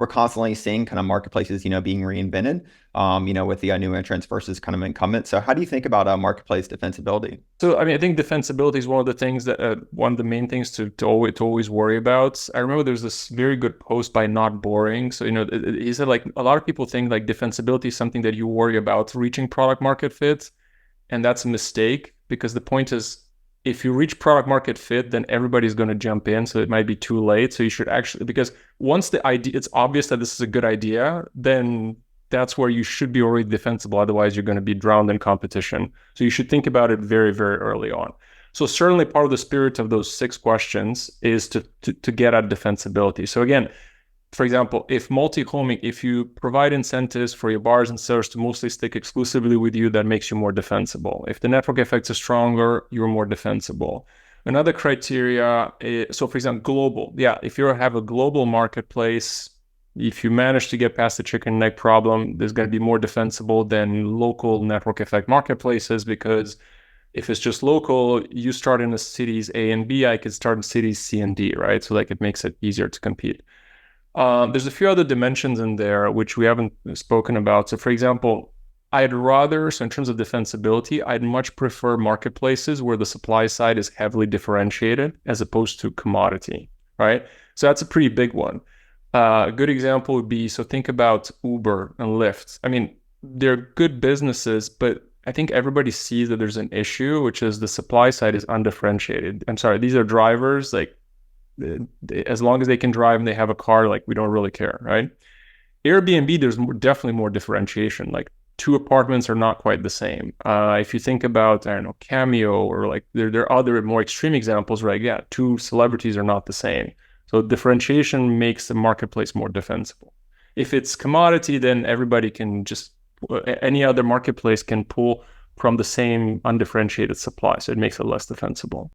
we're constantly seeing kind of marketplaces, being reinvented, with the new entrants versus kind of incumbents. So how do you think about marketplace defensibility? So, I mean, I think defensibility is one of the things that one of the main things to always worry about. I remember there's this very good post by Not Boring. So, he said like a lot of people think like defensibility is something that you worry about reaching product market fit, and that's a mistake because the point is if you reach product market fit, then everybody's going to jump in. So it might be too late. So you should actually, because once the idea, it's obvious that this is a good idea, then that's where you should be already defensible. Otherwise, you're going to be drowned in competition. So you should think about it very, very early on. So certainly part of the spirit of those 6 questions is to get at defensibility. So again, for example, if multi-homing, if you provide incentives for your buyers and sellers to mostly stick exclusively with you, that makes you more defensible. If the network effects are stronger, you're more defensible. Another criteria is, so for example, global. Yeah, if you have a global marketplace, if you manage to get past the chicken and egg problem, there's going to be more defensible than local network effect marketplaces, because if it's just local, you start in the cities A and B, I could start in cities C and D, right? So like it makes it easier to compete. There's a few other dimensions in there which we haven't spoken about. So for example, so in terms of defensibility, I'd much prefer marketplaces where the supply side is heavily differentiated as opposed to commodity, right? So that's a pretty big one. A good example would be, so think about Uber and Lyft. I mean, they're good businesses, but I think everybody sees that there's an issue, which is the supply side is undifferentiated. I'm sorry, these are drivers, like as long as they can drive and they have a car, like we don't really care, right? Airbnb, there's definitely more differentiation. Like 2 apartments are not quite the same. If you think about, I don't know, Cameo, or like there are other more extreme examples, right? Yeah, 2 celebrities are not the same. So differentiation makes the marketplace more defensible. If it's commodity, then any other marketplace can pull from the same undifferentiated supply. So it makes it less defensible.